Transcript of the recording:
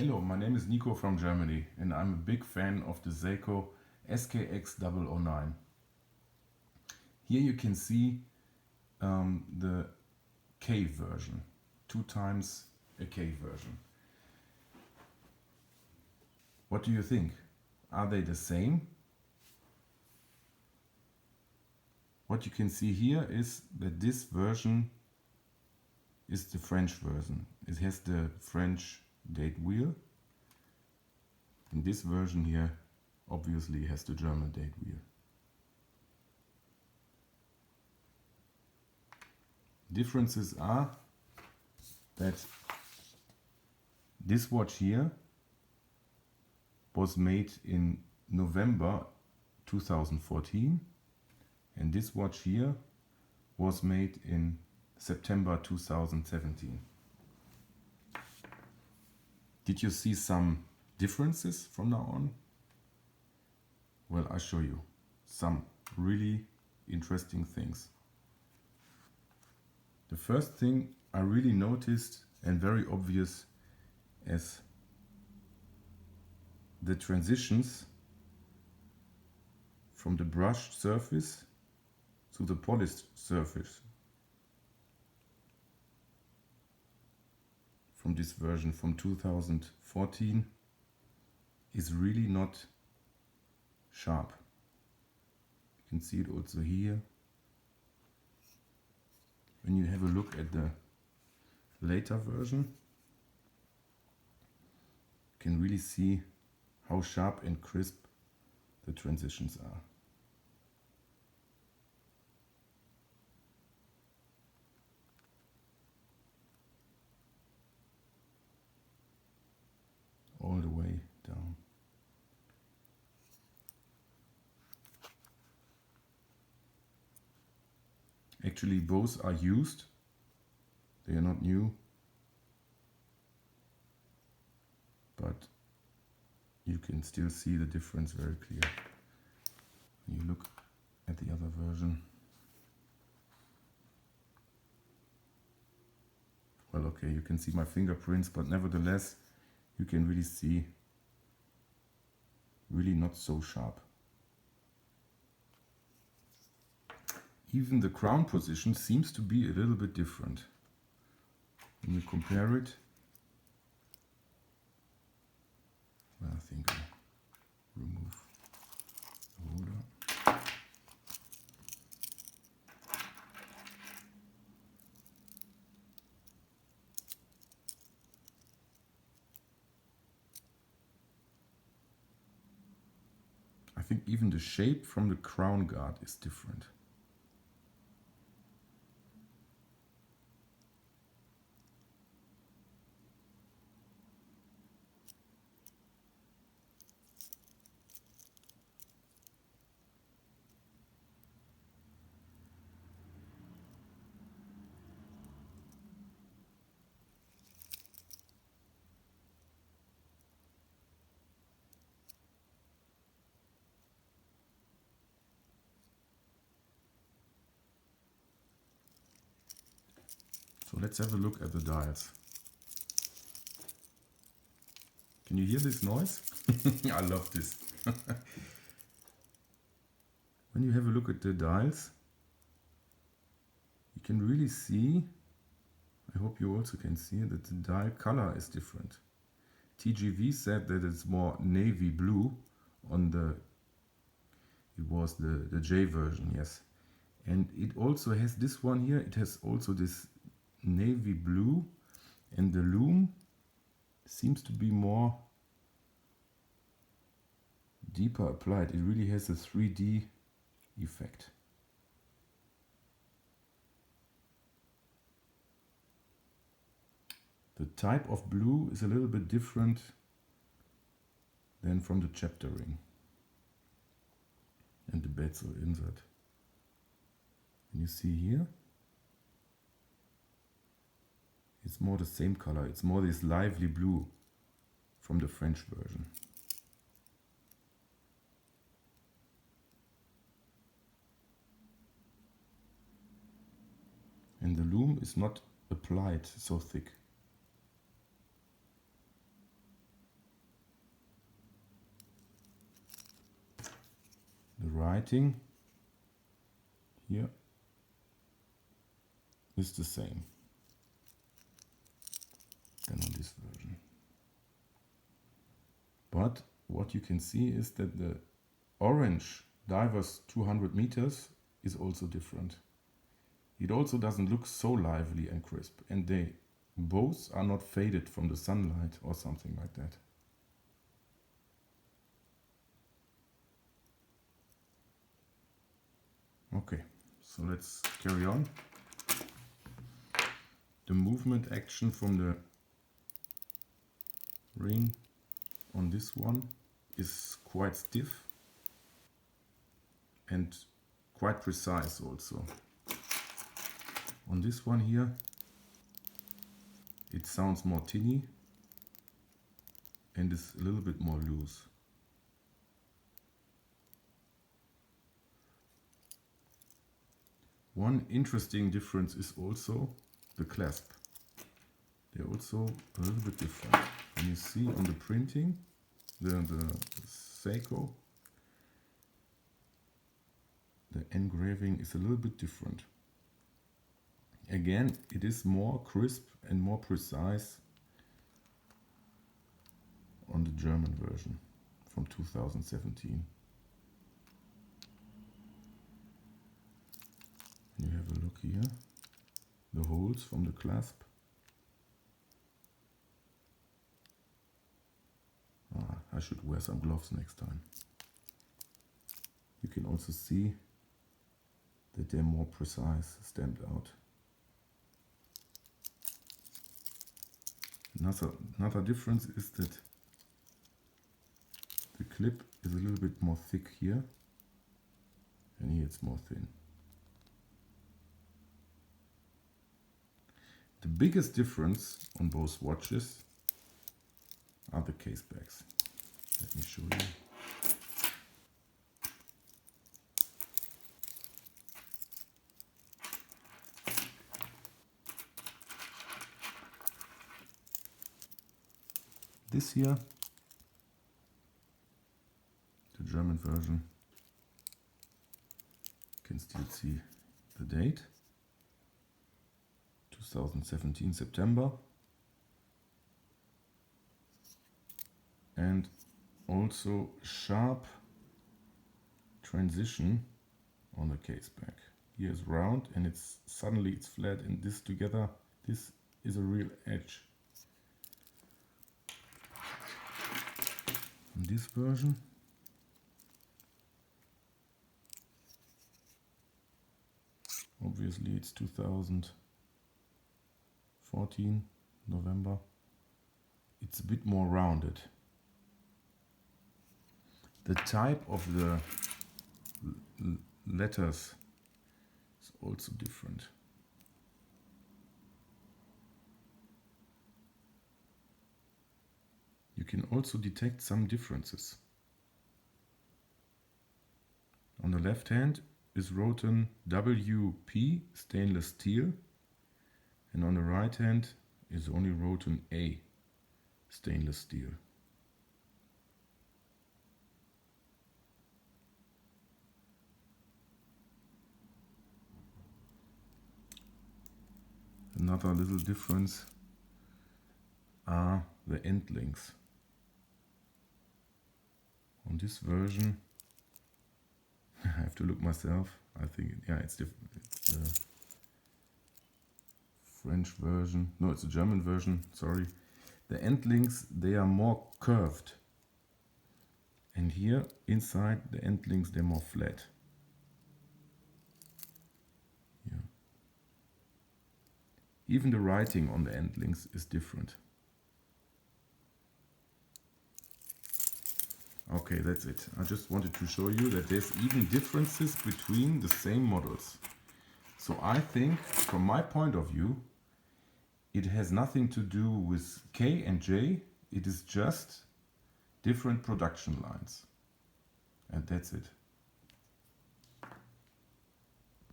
Hello, my name is Nico from Germany and I'm a big fan of the Seiko SKX009. Here you can see the K version, 2 times a K version. What do you think? Are they the same? What you can see here is that this version is the French version. It has the French date wheel. And this version here obviously has the German date wheel. Differences are that this watch here was made in November 2014 and this watch here was made in September 2017. Did you see some differences from now on? Well, I'll show you some really interesting things. The first thing I really noticed and very obvious is the transitions from the brushed surface to the polished surface from this version from 2014 is really not sharp. You can see it also here. When you have a look at the later version, you can really see how sharp and crisp the transitions are. All the way down. Actually, both are used. They are not new. But you can still see the difference very clear when you look at the other version. Well, okay, you can see my fingerprints, but nevertheless, you can really see really not so sharp. Even the crown position seems to be a little bit different. When you compare it, well, I think I'll remove the holder. I think even the shape from the crown guard is different. So let's have a look at the dials. Can you hear this noise? I love this. When you have a look at the dials, you can really see, I hope you also can see, that the dial color is different. TGV said that it's more navy blue on the, it was the J version, yes. And it also has this one here, it has also this navy blue, and the loom seems to be more deeper applied. It really has a 3D effect. The type of blue is a little bit different than from the chapter ring and the bezel insert. And you see here, it's more the same color. It's more this lively blue from the French version. And the loom is not applied so thick. writing here is the same than on this version. But what you can see is that the orange Divers 200 meters is also different. It also doesn't look so lively and crisp, and they both are not faded from the sunlight or something like that. Okay, so let's carry on. The movement action from the ring on this one is quite stiff and quite precise also. On this one here, it sounds more tinny and is a little bit more loose. One interesting difference is also the clasp. They're also a little bit different. And you see on the printing, the Seiko, the engraving is a little bit different. Again, it is more crisp and more precise on the German version from 2017. You have a look here, the holes from the clasp. I should wear some gloves next time. You can also see that they're more precise, stamped out. Another difference is that the clip is a little bit more thick here, and here it's more thin. The biggest difference on both watches are the case backs. Let me show you. This here, the German version, you can still see the date, 2017 September, and also sharp transition on the case back. Here is round and it's suddenly it's flat, and this together, this is a real edge. In this version, obviously it's 2014 November, it's a bit more rounded. The type of the letters is also different. You can also detect some differences. On the left hand is written WP stainless steel, and on the right hand is only written A stainless steel. Another little difference are the end links. On this version, I have to look myself. I think, yeah, it's different. It's the French version. No, it's the German version. Sorry. The end links, they are more curved, and here inside the end links, they're more flat. Yeah. Even the writing on the end links is different. Okay, that's it. I just wanted to show you that there's even differences between the same models. So I think, from my point of view, it has nothing to do with K and J. It is just different production lines. And that's it.